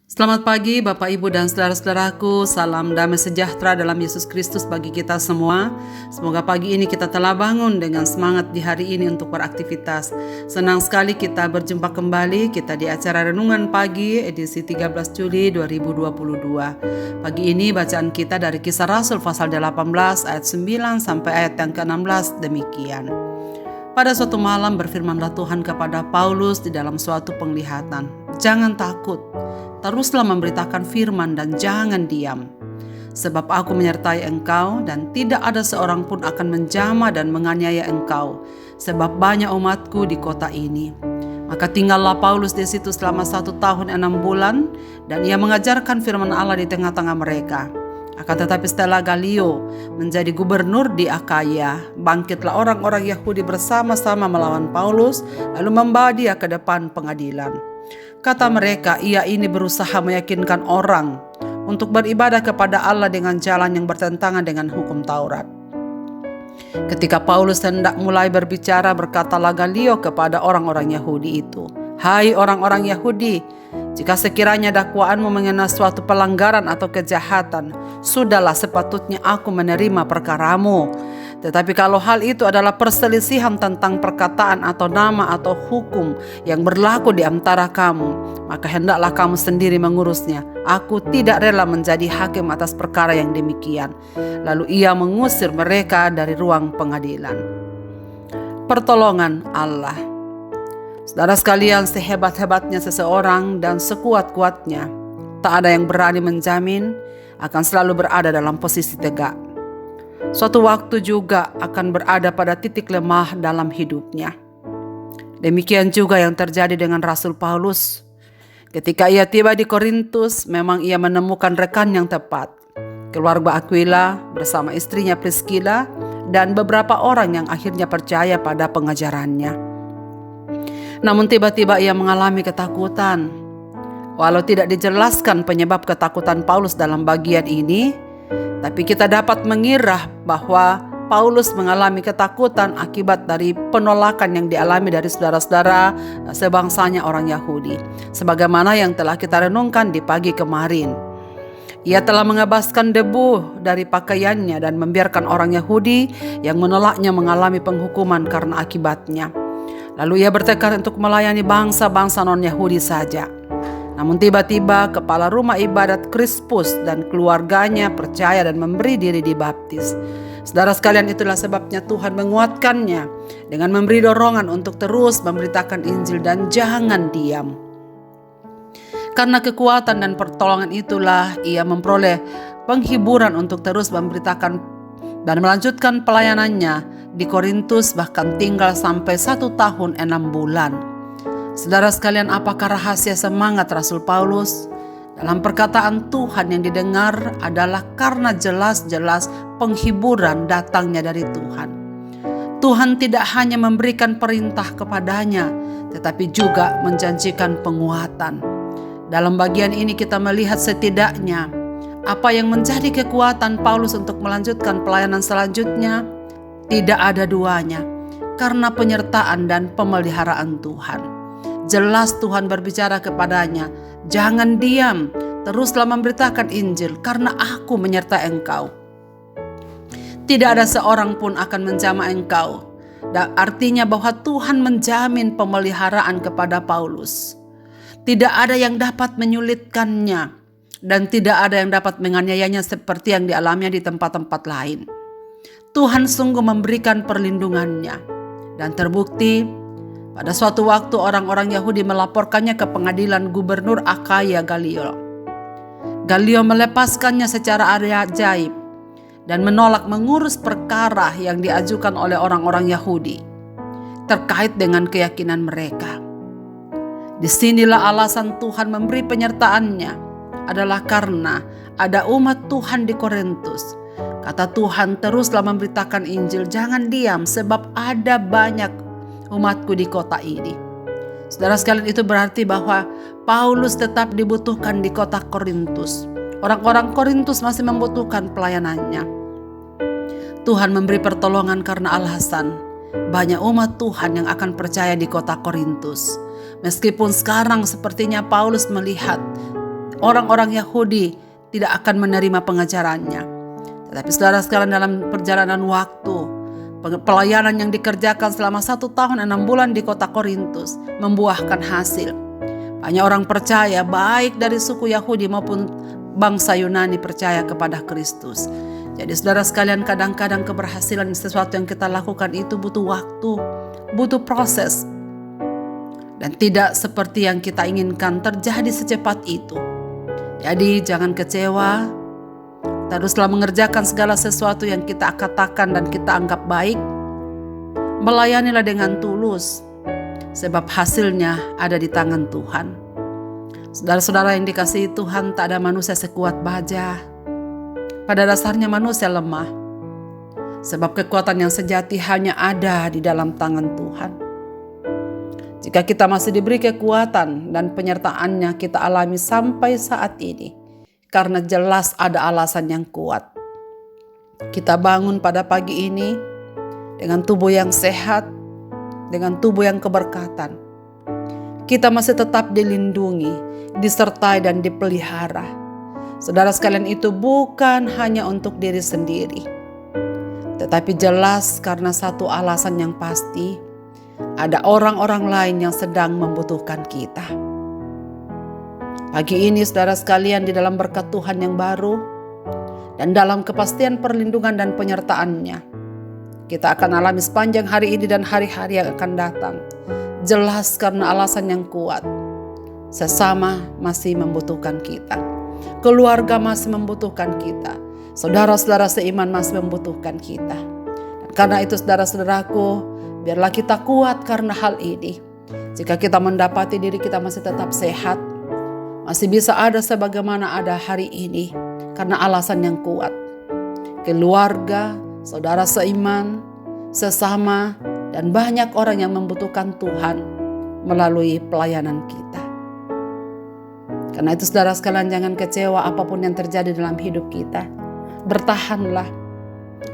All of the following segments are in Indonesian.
Selamat pagi Bapak Ibu dan saudara-saudaraku, salam damai sejahtera dalam Yesus Kristus bagi kita semua. Semoga pagi ini kita telah bangun dengan semangat di hari ini untuk beraktivitas. Senang sekali kita berjumpa kembali, kita di acara Renungan Pagi edisi 13 Juli 2022. Pagi ini bacaan kita dari Kisah Rasul pasal 18 ayat 9 sampai ayat yang ke-16 demikian. Pada suatu malam berfirmanlah Tuhan kepada Paulus di dalam suatu penglihatan, "Jangan takut, teruslah memberitakan firman dan jangan diam. Sebab aku menyertai engkau dan tidak ada seorang pun akan menjamah dan menganiaya engkau, sebab banyak umatku di kota ini." Maka tinggallah Paulus di situ selama 1 tahun 6 bulan dan ia mengajarkan firman Allah di tengah-tengah mereka. Akan tetapi setelah Galio menjadi gubernur di Akaya, bangkitlah orang-orang Yahudi bersama-sama melawan Paulus, lalu membawa dia ke depan pengadilan. Kata mereka, ia ini berusaha meyakinkan orang untuk beribadah kepada Allah dengan jalan yang bertentangan dengan hukum Taurat. Ketika Paulus hendak mulai berbicara, berkatalah Galio kepada orang-orang Yahudi itu, "Hai orang-orang Yahudi, jika sekiranya dakwaanmu mengenai suatu pelanggaran atau kejahatan, sudahlah sepatutnya aku menerima perkaramu. Tetapi kalau hal itu adalah perselisihan tentang perkataan atau nama atau hukum yang berlaku di antara kamu, maka hendaklah kamu sendiri mengurusnya. Aku tidak rela menjadi hakim atas perkara yang demikian." Lalu ia mengusir mereka dari ruang pengadilan. Pertolongan Allah. Saudara sekalian, sehebat-hebatnya seseorang dan sekuat-kuatnya, tak ada yang berani menjamin akan selalu berada dalam posisi tegak. Suatu waktu juga akan berada pada titik lemah dalam hidupnya. Demikian juga yang terjadi dengan Rasul Paulus. Ketika ia tiba di Korintus, memang ia menemukan rekan yang tepat, keluarga Aquila bersama istrinya Priscilla dan beberapa orang yang akhirnya percaya pada pengajarannya. Namun tiba-tiba ia mengalami ketakutan. Walau tidak dijelaskan penyebab ketakutan Paulus dalam bagian ini, tapi kita dapat mengira bahwa Paulus mengalami ketakutan akibat dari penolakan yang dialami dari saudara-saudara sebangsanya orang Yahudi. Sebagaimana yang telah kita renungkan di pagi kemarin. Ia telah mengebaskan debu dari pakaiannya dan membiarkan orang Yahudi yang menolaknya mengalami penghukuman karena akibatnya. Lalu ia bertekad untuk melayani bangsa-bangsa non-Yahudi saja. Namun tiba-tiba kepala rumah ibadat Krispus dan keluarganya percaya dan memberi diri dibaptis. Saudara sekalian, itulah sebabnya Tuhan menguatkannya dengan memberi dorongan untuk terus memberitakan Injil dan jangan diam. Karena kekuatan dan pertolongan itulah ia memperoleh penghiburan untuk terus memberitakan dan melanjutkan pelayanannya di Korintus, bahkan tinggal sampai 1 tahun 6 bulan. Saudara sekalian, apakah rahasia semangat Rasul Paulus? Dalam perkataan Tuhan yang didengar adalah karena jelas-jelas penghiburan datangnya dari Tuhan. Tuhan tidak hanya memberikan perintah kepadanya, tetapi juga menjanjikan penguatan. Dalam bagian ini kita melihat setidaknya apa yang menjadi kekuatan Paulus untuk melanjutkan pelayanan selanjutnya. Tidak ada duanya karena penyertaan dan pemeliharaan Tuhan. Jelas Tuhan berbicara kepadanya, "Jangan diam, teruslah memberitakan Injil karena aku menyertai engkau." Tidak ada seorang pun akan menjamah engkau. Dan artinya bahwa Tuhan menjamin pemeliharaan kepada Paulus. Tidak ada yang dapat menyulitkannya dan tidak ada yang dapat menganiayanya seperti yang dialaminya di tempat-tempat lain. Tuhan sungguh memberikan perlindungannya. Dan terbukti pada suatu waktu orang-orang Yahudi melaporkannya ke pengadilan gubernur Akaya Galio. Galio melepaskannya secara ajaib dan menolak mengurus perkara yang diajukan oleh orang-orang Yahudi terkait dengan keyakinan mereka. Disinilah alasan Tuhan memberi penyertaannya adalah karena ada umat Tuhan di Korintus. Kata Tuhan, teruslah memberitakan Injil, jangan diam, sebab ada banyak umatku di kota ini. Saudara sekalian, itu berarti bahwa Paulus tetap dibutuhkan di kota Korintus. Orang-orang Korintus masih membutuhkan pelayanannya. Tuhan memberi pertolongan karena alasan banyak umat Tuhan yang akan percaya di kota Korintus. Meskipun sekarang sepertinya Paulus melihat orang-orang Yahudi tidak akan menerima pengajarannya. Tetapi saudara-saudara, dalam perjalanan waktu, pelayanan yang dikerjakan selama 1 tahun 6 bulan di kota Korintus membuahkan hasil. Banyak orang percaya, baik dari suku Yahudi maupun bangsa Yunani, percaya kepada Kristus. Jadi saudara sekalian, kadang-kadang keberhasilan sesuatu yang kita lakukan itu butuh waktu, butuh proses. Dan tidak seperti yang kita inginkan terjadi secepat itu. Jadi jangan kecewa, teruslah mengerjakan segala sesuatu yang kita katakan dan kita anggap baik. Melayanilah dengan tulus, sebab hasilnya ada di tangan Tuhan. Saudara-saudara yang dikasihi Tuhan, tak ada manusia sekuat baja. Pada dasarnya manusia lemah, sebab kekuatan yang sejati hanya ada di dalam tangan Tuhan. Jika kita masih diberi kekuatan dan penyertaannya kita alami sampai saat ini, karena jelas ada alasan yang kuat. Kita bangun pada pagi ini dengan tubuh yang sehat, dengan tubuh yang keberkatan. Kita masih tetap dilindungi, disertai dan dipelihara. Saudara sekalian, itu bukan hanya untuk diri sendiri, tetapi jelas karena satu alasan yang pasti, ada orang-orang lain yang sedang membutuhkan kita. Pagi ini saudara sekalian, di dalam berkat Tuhan yang baru dan dalam kepastian perlindungan dan penyertaannya, kita akan alami sepanjang hari ini dan hari-hari yang akan datang. Jelas karena alasan yang kuat, sesama masih membutuhkan kita. Keluarga masih membutuhkan kita. Saudara-saudara seiman masih membutuhkan kita. Dan karena itu saudara-saudaraku, biarlah kita kuat karena hal ini. Jika kita mendapati diri kita masih tetap sehat, masih bisa ada sebagaimana ada hari ini, karena alasan yang kuat. Keluarga, saudara seiman, sesama, dan banyak orang yang membutuhkan Tuhan melalui pelayanan kita. Karena itu saudara sekalian, jangan kecewa apapun yang terjadi dalam hidup kita. Bertahanlah,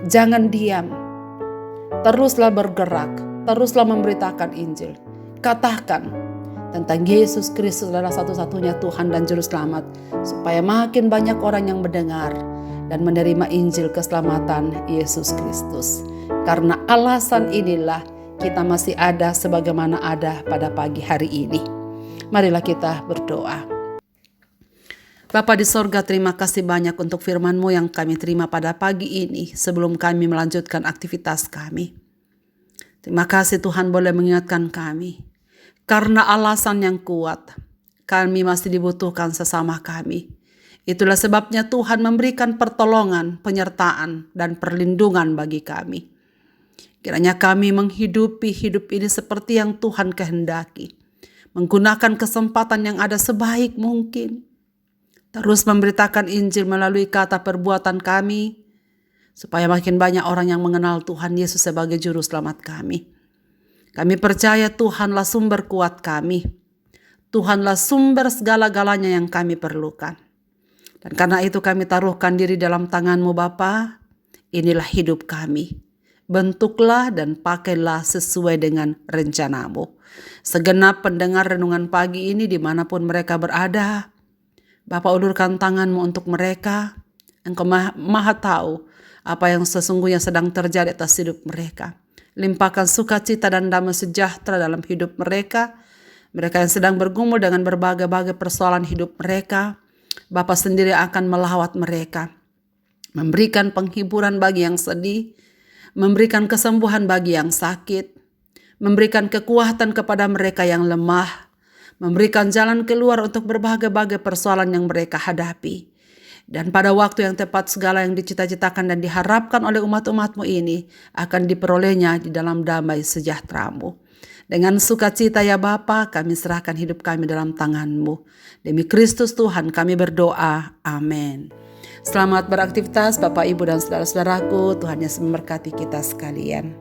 jangan diam. Teruslah bergerak, teruslah memberitakan Injil. Katakan tentang Yesus Kristus adalah satu-satunya Tuhan dan Juru Selamat, supaya makin banyak orang yang mendengar dan menerima Injil keselamatan Yesus Kristus. Karena alasan inilah kita masih ada sebagaimana ada pada pagi hari ini. Marilah kita berdoa. Bapa di sorga, terima kasih banyak untuk firman-Mu yang kami terima pada pagi ini sebelum kami melanjutkan aktivitas kami. Terima kasih Tuhan boleh mengingatkan kami. Karena alasan yang kuat, kami masih dibutuhkan sesama kami. Itulah sebabnya Tuhan memberikan pertolongan, penyertaan, dan perlindungan bagi kami. Kiranya kami menghidupi hidup ini seperti yang Tuhan kehendaki. Menggunakan kesempatan yang ada sebaik mungkin. Terus memberitakan Injil melalui kata perbuatan kami, supaya makin banyak orang yang mengenal Tuhan Yesus sebagai Juru Selamat kami. Kami percaya Tuhanlah sumber kuat kami. Tuhanlah sumber segala-galanya yang kami perlukan. Dan karena itu kami taruhkan diri dalam tangan-Mu Bapa. Inilah hidup kami. Bentuklah dan pakailah sesuai dengan rencana-Mu. Segenap pendengar renungan pagi ini dimanapun mereka berada, Bapa, ulurkan tangan-Mu untuk mereka. Engkau maha tahu apa yang sesungguhnya sedang terjadi atas hidup mereka. Limpahkan sukacita dan damai sejahtera dalam hidup mereka. Mereka yang sedang bergumul dengan berbagai-bagai persoalan hidup mereka, Bapa sendiri akan melawat mereka. Memberikan penghiburan bagi yang sedih, memberikan kesembuhan bagi yang sakit, memberikan kekuatan kepada mereka yang lemah, memberikan jalan keluar untuk berbagai-bagai persoalan yang mereka hadapi. Dan pada waktu yang tepat segala yang dicita-citakan dan diharapkan oleh umat-umat-Mu ini akan diperolehnya di dalam damai sejahtera-Mu. Dengan sukacita ya Bapa, kami serahkan hidup kami dalam tangan-Mu. Demi Kristus Tuhan kami berdoa. Amin. Selamat beraktivitas Bapak, Ibu, dan saudara-saudaraku. Tuhan Yesus memberkati kita sekalian.